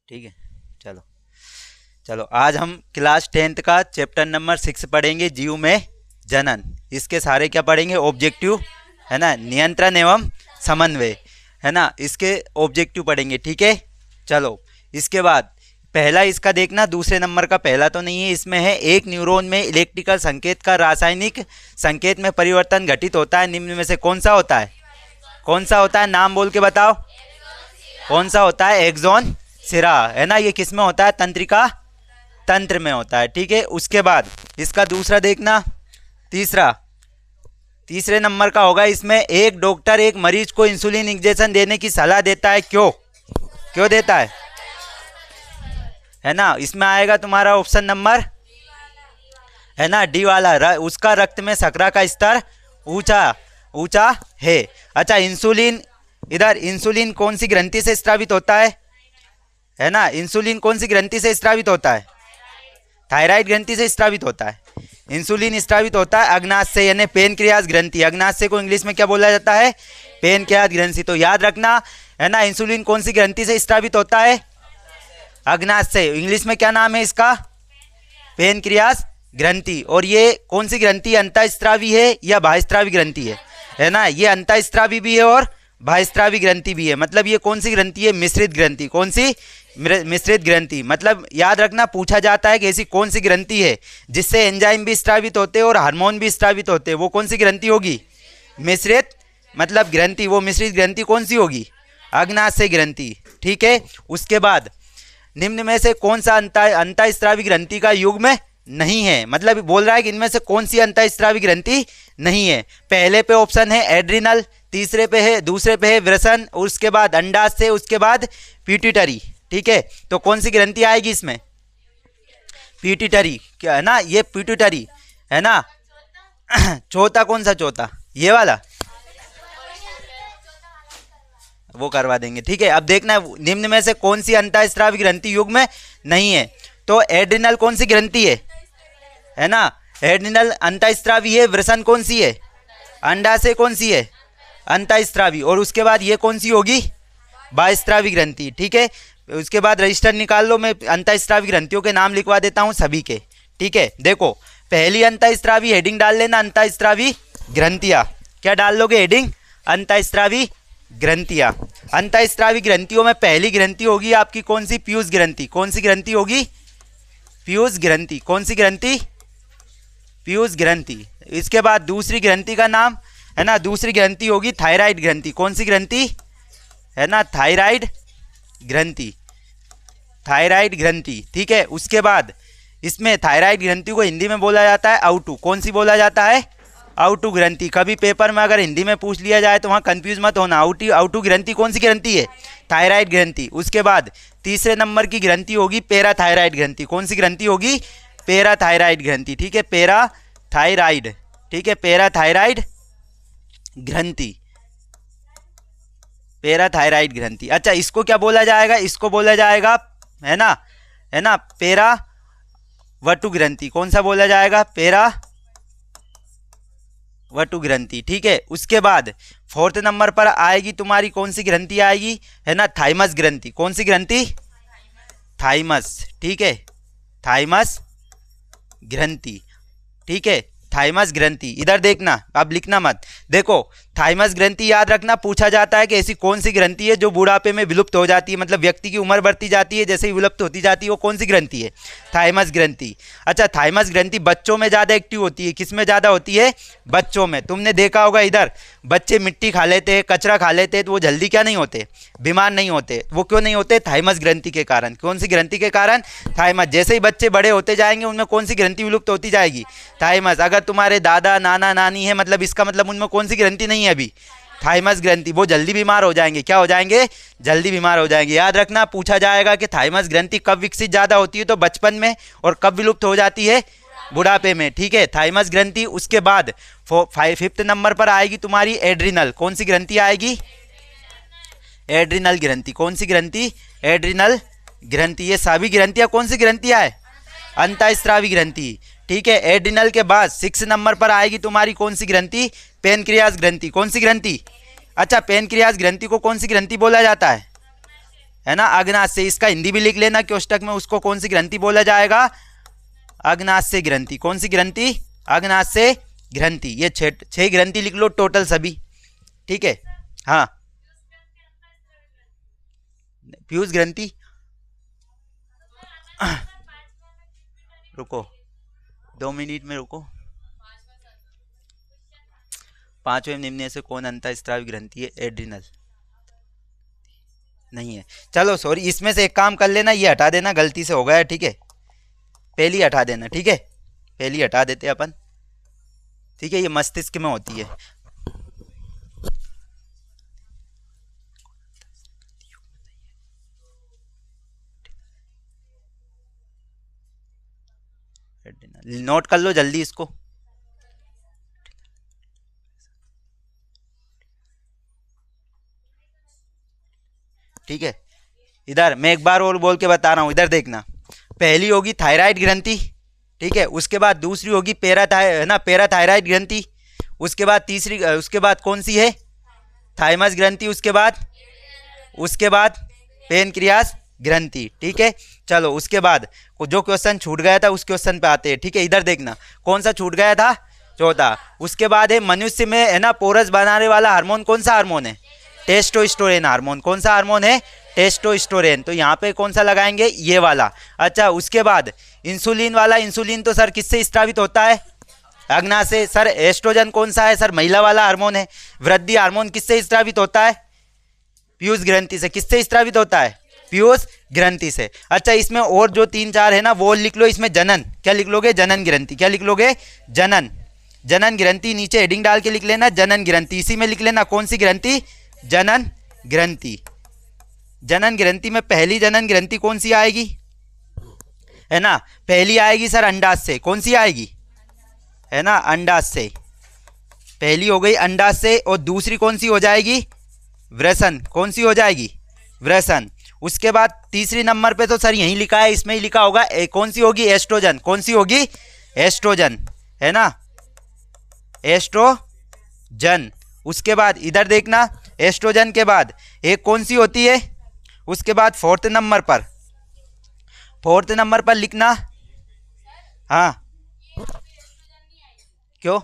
ठीक है। चलो चलो आज हम क्लास 10th का चैप्टर नंबर 6 पढ़ेंगे, जीव में जनन। इसके सारे क्या पढ़ेंगे? ऑब्जेक्टिव, है ना, नियंत्रण एवं समन्वय, है ना, इसके ऑब्जेक्टिव पढ़ेंगे। ठीक है। चलो इसके बाद पहला इसका देखना, दूसरे नंबर का पहला तो नहीं है, इसमें है एक न्यूरॉन में इलेक्ट्रिकल संकेत का रासायनिक संकेत में परिवर्तन घटित होता है, निम्न में से कौन सा होता है? कौन सा होता है? नाम बोल के बताओ। कौन सा होता है? एक्सॉन सिरा, है ना। ये किस में होता है? तंत्रिका तंत्र में होता है। ठीक है। उसके बाद इसका दूसरा देखना, तीसरे नंबर का होगा। इसमें एक डॉक्टर एक मरीज को इंसुलिन इंजेक्शन देने की सलाह देता है, क्यों देता है ना। इसमें आएगा तुम्हारा ऑप्शन नंबर, है ना, डी वाला। उसका रक्त में शर्करा का स्तर ऊंचा है। अच्छा, इंसुलिन, इधर इंसुलिन कौन सी ग्रंथि से स्रावित होता है ना। इंसुलिन कौन सी ग्रंथि से स्रावित होता है? थायराइड ग्रंथि से स्रावित होता है। इंसुलिन स्रावित होता है अग्नाशय से, यानी पेनक्रियास ग्रंथि। अग्नाशय को इंग्लिश में क्या बोला जाता है? पेनक्रियास ग्रंथि। तो याद रखना, है ना, इंसुलिन कौन सी ग्रंथि से स्रावित होता है? अग्नाशय। इंग्लिश में क्या नाम है इसका? पेनक्रियास ग्रंथि। और ये कौन सी ग्रंथि? अंतःस्रावी है या बाह्यस्रावी ग्रंथि है ना। ये अंतःस्रावी भी है और बाह्यस्रावी ग्रंथि भी है। मतलब ये कौन सी ग्रंथि है? मिश्रित ग्रंथि। कौन सी? मिश्रित ग्रंथि। मतलब याद रखना, पूछा जाता है कि ऐसी कौन सी ग्रंथि है जिससे एंजाइम भी स्रावित होते हैं और हार्मोन भी स्रावित होते हैं, वो कौन सी ग्रंथि होगी? मिश्रित मतलब ग्रंथि। वो मिश्रित ग्रंथि कौन सी होगी? अग्नाशय ग्रंथि। ठीक है। उसके बाद निम्न में से कौन सा अंतःस्रावी ग्रंथि का युग्म नहीं है? मतलब बोल रहा है कि इनमें से कौन सी अंतःस्रावी ग्रंथि नहीं है। पहले पे ऑप्शन है एड्रिनल, दूसरे पे है वृषण, उसके बाद अंडाशय, उसके बाद पिट्यूटरी। ठीक है। तो कौन सी ग्रंथि आएगी इसमें? पिट्यूटरी, क्या है ना, ये पिट्यूटरी, है ना। चौथा कौन सा? चौथा ये वाला, वो करवा देंगे। ठीक है। अब देखना, निम्न में से कौन सी अंतःस्रावी ग्रंथि युग्म नहीं है। तो एड्रिनल कौन सी ग्रंथि है ना, एड्रिनल अंतःस्रावी है। वृषण कौन सी है? अंडाशय कौन सी है? अंतःस्रावी। और उसके बाद ये कौन सी होगी? बाह्यस्रावी ग्रंथि। ठीक है। उसके बाद रजिस्टर निकाल लो, मैं अंतःस्रावी ग्रंथियों के नाम लिखवा देता हूँ सभी के। ठीक है। देखो, पहली अंतःस्रावी हेडिंग डाल लेना, अंतःस्रावी ग्रंथियाँ। क्या डाल लोगे हेडिंग? अंतःस्रावी ग्रंथियाँ। अंतःस्रावी ग्रंथियों में पहली ग्रंथि होगी आपकी कौन सी? पीयूष ग्रंथि। कौन सी ग्रंथि होगी? पीयूष ग्रंथि। कौन सी ग्रंथि? पीयूष ग्रंथि। इसके बाद दूसरी ग्रंथि का नाम, है ना, दूसरी ग्रंथि होगी थायराइड ग्रंथि। कौन सी ग्रंथि? है ना, थायराइड ग्रंथि। थायराइड ग्रंथि। ठीक है। उसके बाद इसमें थायराइड ग्रंथि को हिंदी में बोला जाता है आउटू। कौन सी बोला जाता है? आउटू ग्रंथि। कभी पेपर में अगर हिंदी में पूछ लिया जाए तो वहाँ कंफ्यूज मत होना। आउटू ग्रंथि कौन सी ग्रंथि है? थायराइड ग्रंथि। उसके बाद तीसरे नंबर की ग्रंथि होगी पैराथायराइड ग्रंथि। कौन सी ग्रंथि होगी? पैराथायराइड ग्रंथि। ठीक है, पैराथायराइड। ठीक है, पैराथायराइड ग्रंथि, पैराथायराइड ग्रंथि। अच्छा, इसको क्या बोला जाएगा? इसको बोला जाएगा, है ना, पैरावटु ग्रंथि। कौन सा बोला जाएगा? पैरावटु ग्रंथि। ठीक है। उसके बाद फोर्थ नंबर पर आएगी तुम्हारी कौन सी ग्रंथि आएगी? है ना, थाइमस ग्रंथि। कौन सी ग्रंथि? थाइमस। ठीक है, थाइमस ग्रंथि। ठीक है, थाइमस ग्रंथि। इधर देखना, अब लिखना मत। देखो, थाइमस ग्रंथि याद रखना, पूछा जाता है कि ऐसी कौन सी ग्रंथि है जो बुढ़ापे में विलुप्त हो जाती है, मतलब व्यक्ति की उम्र बढ़ती जाती है, जैसे ही विलुप्त होती जाती है, वो कौन सी ग्रंथि है? थाइमस ग्रंथि। अच्छा, थाइमस ग्रंथि बच्चों में ज़्यादा एक्टिव होती है। किस में ज़्यादा होती है? बच्चों में। तुमने देखा होगा, इधर बच्चे मिट्टी खा लेते हैं, कचरा खा लेते हैं, तो वो जल्दी क्या नहीं होते? बीमार नहीं होते। वो क्यों नहीं होते? थाइमस ग्रंथि के कारण। कौन सी ग्रंथि के कारण? थाइमस। जैसे ही बच्चे बड़े होते जाएंगे, उनमें कौन सी ग्रंथि विलुप्त होती जाएगी? थाइमस। अगर तुम्हारे दादा नाना नानी है, मतलब इसका मतलब उनमें कौन सी ग्रंथि नहीं है अभी? थाइमस ग्रंथि। वो जल्दी बीमार हो जाएंगे। क्या हो जाएंगे? जल्दी बीमार हो जाएंगे। याद रखना, पूछा जाएगा कि थाइमस ग्रंथि कब विकसित ज़्यादा होती है? तो बचपन में। और कब विलुप्त हो जाती है? बुढ़ापे में। ठीक है, थाइमस ग्रंथि। उसके बाद फिफ्थ नंबर पर आएगी तुम्हारी एड्रिनल। कौन सी ग्रंथि आएगी? एड्रिनल ग्रंथि। कौन सी ग्रंथि? एड्रिनल ग्रंथि। ये सभी ग्रंथियाँ कौन सी ग्रंथियाँ है? अंतःस्रावी ग्रंथि। ठीक है। एड्रिनल के बाद 6 नंबर पर आएगी तुम्हारी कौन सी ग्रंथि? पेनक्रियास ग्रंथि। कौन सी ग्रंथि? अच्छा, पेनक्रियास ग्रंथि को कौन सी ग्रंथि बोला जाता है? है ना, अग्नाशय। इसका हिंदी भी लिख लेना कोष्टक में, उसको कौन सी ग्रंथि बोला जाएगा, अग्नाशय ग्रंथि। कौन सी ग्रंथि, अग्नाशय ग्रंथि। ये छह ग्रंथि लिख लो टोटल सभी, ठीक है। हाँ, पीयूष ग्रंथि, रुको 2 मिनट में रुको। पांचवें निम्न से कौन अंतःस्रावी ग्रंथि है, एड्रिनल नहीं है। चलो सॉरी, इसमें से एक काम कर लेना, ये हटा देना, गलती से हो गया, ठीक है। पहली हटा देना, ठीक है, पहली हटा देते अपन, ठीक है। ये मस्तिष्क में होती है। नोट कर लो जल्दी इसको। ठीक है, इधर मैं एक बार और बोल के बता रहा हूं, इधर देखना। पहली होगी थायराइड ग्रंथि, ठीक है। उसके बाद दूसरी होगी पैराथायराइड ग्रंथि। उसके बाद तीसरी, उसके बाद कौन सी है, थाइमस ग्रंथि। उसके बाद पेनक्रियास ग्रंथि, ठीक है। चलो उसके बाद जो क्वेश्चन छूट गया था उस क्वेश्चन पे आते हैं, ठीक है। इधर देखना कौन सा छूट गया था, चौथा। उसके बाद है मनुष्य में, है ना, पोरस बनाने वाला हार्मोन कौन सा हार्मोन है, टेस्टोस्टेरोन हार्मोन। कौन सा हार्मोन है, टेस्टोस्टेरोन। तो यहाँ पे कौन सा लगाएंगे, ये वाला। अच्छा, उसके बाद इंसुलिन वाला, इंसुलिन तो सर किससे स्रावित होता है, अग्नाशय। सर एस्ट्रोजन कौन सा है, सर महिला वाला हार्मोन है। वृद्धि हार्मोन किससे स्रावित होता है, पीयूष ग्रंथि से। किससे स्रावित होता है, पीयूष ग्रंथि से। अच्छा, इसमें और जो 3-4 है ना वो लिख लो। इसमें जनन, क्या लिख लोगे, जनन ग्रंथि। क्या लिख लोगे, जनन ग्रंथि। नीचे हेडिंग डाल के लिख लेना जनन ग्रंथि। इसी में लिख लेना कौन सी ग्रंथि, जनन ग्रंथि। जनन ग्रंथि में पहली जनन ग्रंथि कौन सी आएगी, है ना, पहली आएगी सर अंडाशय। कौन सी आएगी, है ना, अंडाशय। पहली हो गई अंडाशय, और दूसरी कौन सी हो जाएगी, वृषण। कौन सी हो जाएगी, वृषण। उसके बाद तीसरी नंबर पे तो सर यहीं लिखा है, इसमें ही लिखा होगा, कौन सी होगी, एस्ट्रोजन। कौन सी होगी, एस्ट्रोजन, है ना, एस्ट्रोजन। उसके बाद इधर देखना, एस्ट्रोजन के बाद एक कौन सी होती है, उसके बाद फोर्थ नंबर पर लिखना। हाँ, क्यों,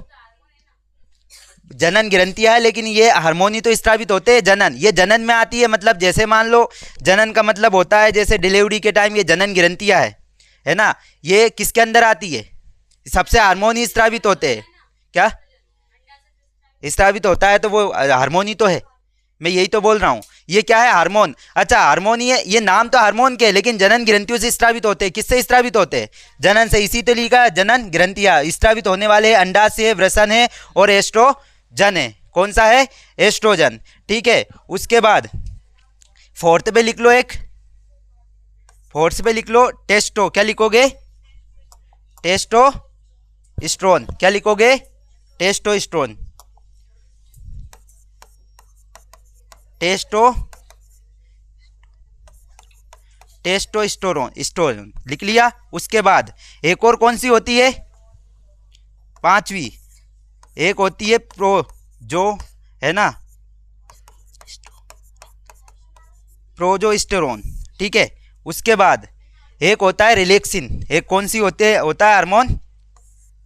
जनन ग्रंथियां है, लेकिन ये हार्मोन ही तो स्रावित होते हैं। जनन, ये जनन में आती है, मतलब जैसे मान लो जनन का मतलब होता है जैसे डिलीवरी के टाइम ये जनन ग्रंथियां है ना। ये किसके अंदर आती है, सबसे हार्मोन ही स्रावित होते हैं। क्या स्रावित होता है, तो वो हार्मोन ही तो है, मैं यही तो बोल रहा हूँ। ये क्या है, हार्मोन। अच्छा, हार्मोन ही है, ये नाम तो हार्मोन के है, लेकिन जनन ग्रंथियों से स्रावित होते हैं। किससे स्रावित होते हैं, जनन से। इसी तो लिखा जनन ग्रंथियां। स्रावित होने वाले अंडाशय है, वृषण है और एस्ट्रोजन है। कौन सा है, एस्ट्रोजन, ठीक है। उसके बाद फोर्थ पे लिख लो, फोर्थ पे लिख लो टेस्टो। क्या लिखोगे, टेस्टोस्टेरोन। क्या लिखोगे, टेस्टोस्टेरोन। टेस्टोस्टेरोन लिख लिया। उसके बाद एक और कौन सी होती है, पांचवी, एक होती है जो है ना, प्रोजेस्टेरोन, ठीक है। उसके बाद एक होता है रिलैक्सिन। एक कौन सी होता है हार्मोन,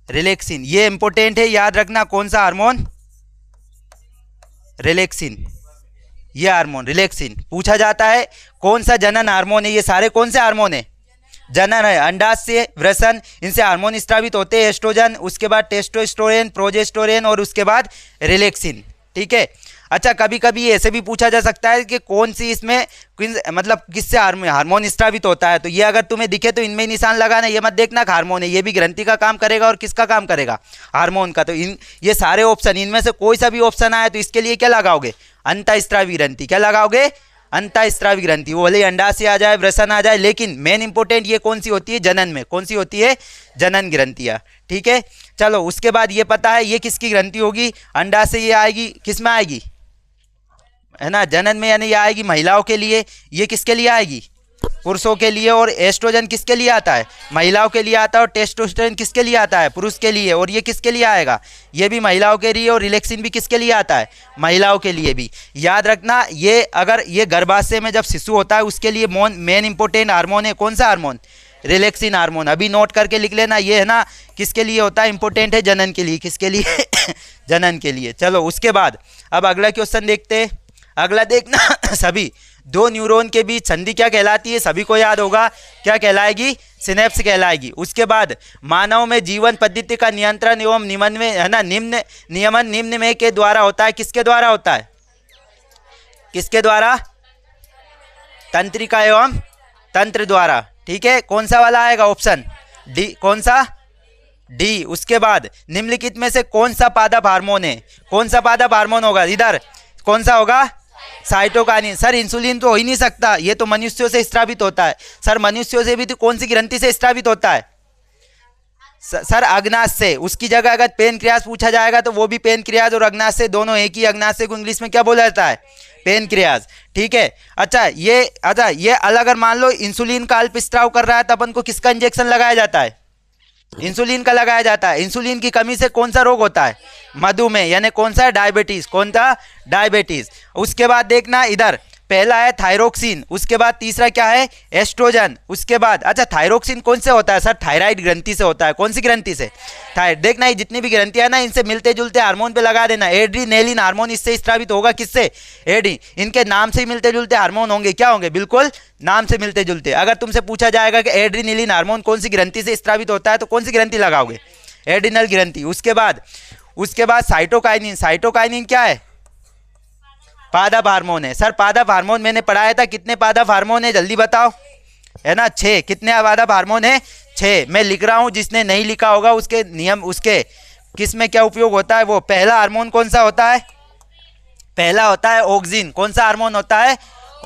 रिलैक्सिन। ये इंपॉर्टेंट है, याद रखना, कौन सा हार्मोन, रिलैक्सिन। ये हार्मोन रिलैक्सिन पूछा जाता है। कौन सा जनन हार्मोन है, ये सारे कौन से हार्मोन है, जनन है। अंडाशय, वृषण, इनसे हार्मोन स्रावित होते हैं, एस्ट्रोजन, उसके बाद टेस्टोस्टेरोन, प्रोजेस्टेरोन और उसके बाद रिलैक्सिन, ठीक है। अच्छा, कभी कभी ऐसे भी पूछा जा सकता है कि कौन सी इसमें मतलब किससे हार्मोन स्रावित होता है। तो ये अगर तुम्हें दिखे तो इनमें निशान लगाना, ये मत देखना हार्मोन है, ये भी ग्रंथि का काम करेगा और किसका काम करेगा, हार्मोन का। तो ये सारे ऑप्शन, इनमें से कोई सा भी ऑप्शन आए तो इसके लिए क्या लगाओगे, अंतःस्रावी ग्रंथि। क्या लगाओगे, अंतःस्रावी ग्रंथि। वो भले अंडाशय आ जाए, वृषण आ जाए, लेकिन मेन इंपॉर्टेंट ये कौन सी होती है, जनन में। कौन सी होती है, जनन ग्रंथियां, ठीक है। चलो उसके बाद ये पता है ये किसकी ग्रंथि होगी, अंडाशय। ये आएगी किस में आएगी, है ना, जनन में, यानी ये आएगी महिलाओं के लिए। ये किसके लिए आएगी, पुरुषों के लिए, और एस्ट्रोजन किसके लिए आता है, महिलाओं के लिए आता है, और टेस्टोस्टेरोन किसके लिए आता है, पुरुष के लिए, और ये किसके लिए आएगा, ये भी महिलाओं के लिए, और रिलैक्सिन भी किसके लिए आता है, महिलाओं के लिए भी। याद रखना, ये अगर ये गर्भाशय में जब शिशु होता है उसके लिए मेन इंपॉर्टेंट हार्मोन है कौन सा हार्मोन, रिलैक्सिन हार्मोन। अभी नोट करके लिख लेना, ये है ना किसके लिए होता है, इंपॉर्टेंट है जनन के लिए, किसके लिए जनन के लिए। चलो उसके बाद अब अगला क्वेश्चन देखते हैं। अगला देखना सभी दो न्यूरॉन के बीच संधि क्या कहलाती है, सभी को याद होगा, क्या कहलाएगी, सिनेप्स कहलाएगी। उसके बाद मानव में जीवन पद्धति का नियंत्रण एवं नियमन में है ना निम्न में के द्वारा होता है, किसके द्वारा होता है, किसके द्वारा, तंत्रिका एवं तंत्र द्वारा। ठीक है, कौन सा वाला आएगा ऑप्शन डी, कौन सा, डी। उसके बाद निम्नलिखित में से कौन सा पादप हार्मोन है, कौन सा पादप हार्मोन होगा, इधर कौन सा होगा, साइटोकाइनिन। सर इंसुलिन तो हो ही नहीं सकता, ये तो मनुष्यों से स्रावित होता है। सर मनुष्यों से भी तो कौन सी ग्रंथि से स्रावित होता है, सर अग्नाशय से। उसकी जगह अगर पेनक्रियाज पूछा जाएगा तो वो भी पेनक्रियाज और अग्नाशय दोनों एक ही, अग्नाशय को इंग्लिश में क्या बोला जाता है, पेनक्रियाज। ठीक है, अच्छा ये अलग, अगर मान लो इंसुलिन का अल्प स्त्राव कर रहा है तो अपन को किसका इंजेक्शन लगाया जाता है, इंसुलिन का लगाया जाता है। इंसुलिन की कमी से कौन सा रोग होता है, मधुमेह, यानी कौन सा, डायबिटीज, कौन सा, डायबिटीज। उसके बाद देखना इधर पहला है थायरोक्सिन, उसके बाद तीसरा क्या है, एस्ट्रोजन। उसके बाद अच्छा थायरोक्सिन कौन से होता है, सर थायराइड ग्रंथि से होता है, कौन सी ग्रंथि से, थायराइड। देखना ये जितनी भी ग्रंथियां ना इनसे मिलते जुलते हार्मोन पे लगा देना, एड्रीनेलिन हार्मोन इससे स्रावित होगा, किससे, एडी। इनके नाम से ही मिलते जुलते हार्मोन होंगे, क्या होंगे, बिल्कुल नाम से मिलते जुलते। अगर तुमसे पूछा जाएगा कि एड्रीनेलिन हार्मोन कौन सी ग्रंथि से स्रावित होता है तो कौन सी ग्रंथि लगाओगे, एड्रिनल ग्रंथि। उसके बाद साइटोकाइनिन, साइटोकाइनिन क्या है, पादप हार्मोन है। सर पादप हार्मोन मैंने पढ़ाया था, कितने पादप हार्मोन है जल्दी बताओ, है ना 6, कितने पादप हार्मोन है, 6। मैं लिख रहा हूं, जिसने नहीं लिखा होगा उसके नियम, उसके किस में क्या उपयोग होता है वो। पहला हार्मोन कौन सा होता है, पहला होता है ऑक्सिन, कौन सा हार्मोन होता है,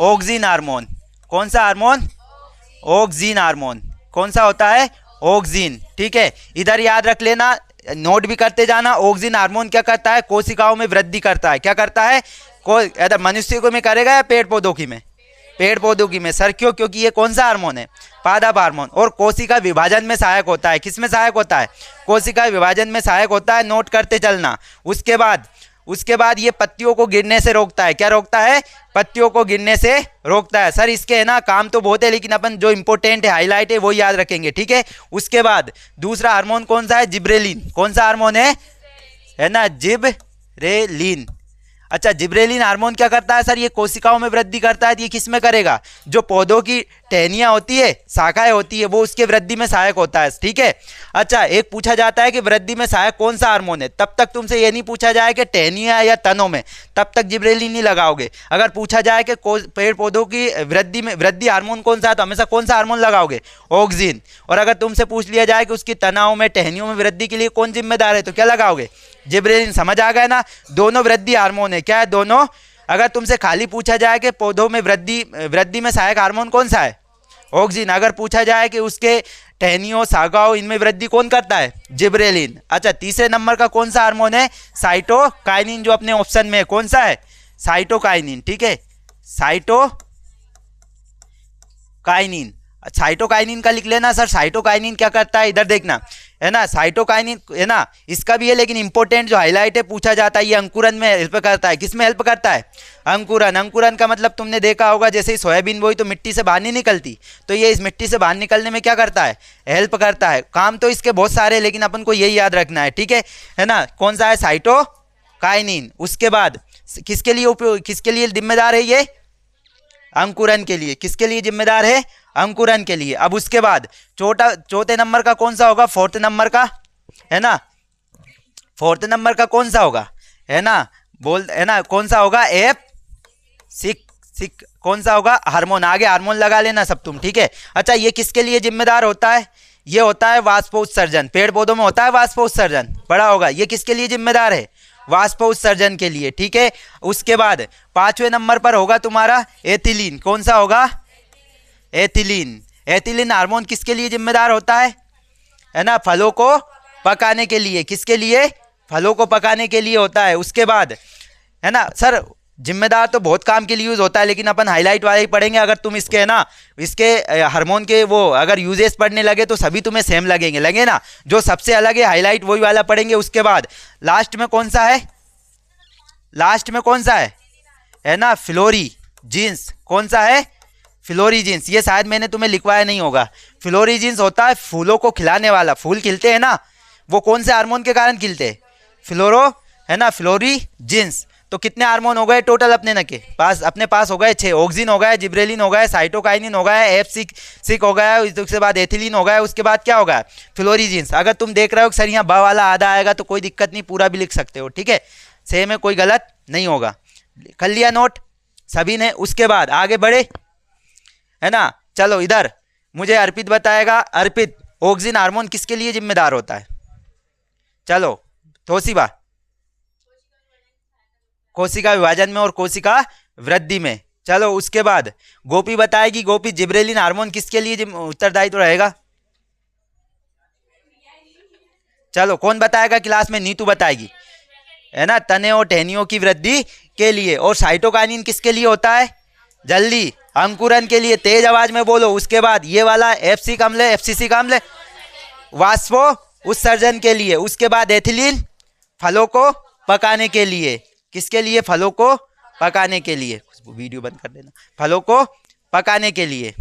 ऑक्सिन हार्मोन, कौन सा हार्मोन, ऑक्सिन हार्मोन, कौन सा होता है, ऑक्सिन। ठीक है, इधर याद रख लेना, नोट भी करते जाना। ऑक्सिन हार्मोन क्या करता है, कोशिकाओं में वृद्धि करता है, क्या करता है, मनुष्य को में करेगा या पेड़ पौधों की में, पेड़ पौधों की में। सर क्यों, क्योंकि ये कौन सा हार्मोन है, पादप हार्मोन। और कोशिका विभाजन में सहायक होता है, किस में सहायक होता है, कोशिका विभाजन में सहायक होता है, नोट करते चलना। उसके बाद ये पत्तियों को गिरने से रोकता है, क्या रोकता है, पत्तियों को गिरने से रोकता है। सर इसके है ना काम तो बहुत है, लेकिन अपन जो इंपॉर्टेंट है, हाईलाइट है, वो याद रखेंगे। ठीक है, उसके बाद दूसरा हार्मोन कौन सा है, जिब्रेलिन, कौन सा हार्मोन है ना, जिब्रेलिन। अच्छा जिब्रेलिन हार्मोन क्या करता है, सर ये कोशिकाओं में वृद्धि करता है। ये किस में करेगा, जो पौधों की टहनियां होती है, शाखाएं होती है, वो उसके वृद्धि में सहायक होता है। ठीक है, अच्छा एक पूछा जाता है कि वृद्धि में सहायक कौन सा हार्मोन है, तब तक तुमसे ये नहीं पूछा जाए कि टहनियां या तनों में, तब तक जिब्रेलिन नहीं लगाओगे। अगर पूछा जाए कि पेड़ पौधों की वृद्धि हार्मोन कौन सा है, तो हमेशा कौन सा हार्मोन लगाओगे, ऑक्सिन। और अगर तुमसे पूछ लिया जाए कि उसकी तनाव में, टहनियों में वृद्धि के लिए कौन जिम्मेदार है, तो क्या लगाओगे, जिब्रेलिन। समझ आ गया ना, दोनों वृद्धि हार्मोन है, क्या है दोनों। अगर तुमसे खाली पूछा जाए कि पौधों में वृद्धि में सहायक हार्मोन कौन सा है, ऑक्सिन। अगर पूछा जाए कि उसके टहनियों, शाखाओं, इनमें वृद्धि कौन करता है, जिब्रेलिन। अच्छा तीसरे नंबर का कौन सा हार्मोन है, साइटोकाइनिन, जो अपने ऑप्शन में है, कौन सा है, साइटोकाइनिन। ठीक है, साइटोकाइनिन, साइटोकाइनिन का लिख लेना। सर साइटोकाइनिन क्या करता है, इधर देखना, है ना, साइटोकाइनिन है ना, इसका भी है, लेकिन इंपॉर्टेंट जो हाईलाइट है पूछा जाता है, ये अंकुरन में हेल्प करता है। किस में हेल्प करता है, अंकुरन। अंकुरन का मतलब तुमने देखा होगा, जैसे ही सोयाबीन बोई तो मिट्टी से बाहर नहीं निकलती, तो ये इस मिट्टी से बाहर निकलने में क्या करता है, हेल्प करता है। काम तो इसके बहुत सारे, लेकिन अपन को यही याद रखना है। ठीक है ना, कौन सा है, साइटोकाइनिन। उसके बाद किसके लिए उपयोग, किसके लिए जिम्मेदार है ये, अंकुरन के लिए। किसके लिए जिम्मेदार है, अंकुरन के लिए। अब उसके बाद चौथे नंबर का कौन सा होगा, फोर्थ नंबर का, है ना, फोर्थ नंबर का कौन सा होगा, है ना, है ना, कौन सा होगा, F6 कौन सा होगा, हार्मोन। आगे हार्मोन लगा लेना सब तुम। ठीक है, अच्छा ये किसके लिए जिम्मेदार होता है, ये होता है वाष्पोत्सर्जन। पेड़ पौधों में होता है वाष्पोत्सर्जन, बड़ा होगा। ये किसके लिए जिम्मेदार है, वाष्पोत्सर्जन के लिए। ठीक है, उसके बाद पांचवें नंबर पर होगा तुम्हारा एथिलीन। कौन सा होगा, एथिलीन। एथिलीन हार्मोन किसके लिए जिम्मेदार होता है ना, फलों को पकाने के लिए। किसके लिए, फलों को पकाने के लिए होता है। उसके बाद है ना, सर जिम्मेदार तो बहुत काम के लिए यूज होता है, लेकिन अपन हाईलाइट वाले ही पढ़ेंगे। अगर तुम इसके है ना, इसके हार्मोन के वो अगर यूजेस पढ़ने लगे तो सभी तुम्हें सेम लगेंगे, लगे ना। जो सबसे अलग है हाईलाइट वही वाला पढ़ेंगे। उसके बाद लास्ट में कौन सा है, लास्ट में कौन सा है ना, फ्लोरी जीन्स। कौन सा है, फ्लोरी जीन्स। ये शायद मैंने तुम्हें लिखवाया नहीं होगा। फ्लोरी जीन्स होता है फूलों को खिलाने वाला। फूल खिलते हैं ना, वो कौन से हार्मोन के कारण खिलते हैं, फ्लोरो है ना, फ्लोरी जीन्स। तो कितने हार्मोन हो गए टोटल अपने पास हो गए 6। ऑक्सिन हो गया, जिब्रेलिन हो गया, साइटोकाइनिन हो गया, F6 हो गया, उसके बाद एथिलीन हो गया, उसके बाद क्या होगा, फ्लोरी जीन्स। अगर तुम देख रहे हो कि सर यहाँ ब वाला आधा आएगा तो कोई दिक्कत नहीं, पूरा भी लिख सकते हो, ठीक है। सेम है, कोई गलत नहीं होगा। कर लिया नोट सभी ने। उसके बाद आगे बढ़े, है ना। चलो इधर मुझे अर्पित बताएगा। अर्पित, ऑक्सिन हार्मोन किसके लिए जिम्मेदार होता है? चलो तोशिबा, कोशिका विभाजन में और कोशिका वृद्धि में। चलो उसके बाद गोपी बताएगी। गोपी, जिब्रेलिन हार्मोन किसके लिए उत्तरदायित्व रहेगा? चलो कौन बताएगा क्लास में? नीतू बताएगी, है ना, तने और टहनियों की वृद्धि के लिए। और साइटोकाइनिन किसके लिए होता है? जल्दी, अंकुरन के लिए, तेज आवाज में बोलो। उसके बाद ये वाला FCC का अम्ल वाष्पो उत्सर्जन के लिए। उसके बाद एथिलीन फलों को पकाने के लिए। किसके लिए? फलों को पकाने के लिए। वीडियो बंद कर देना। फलों को पकाने के लिए।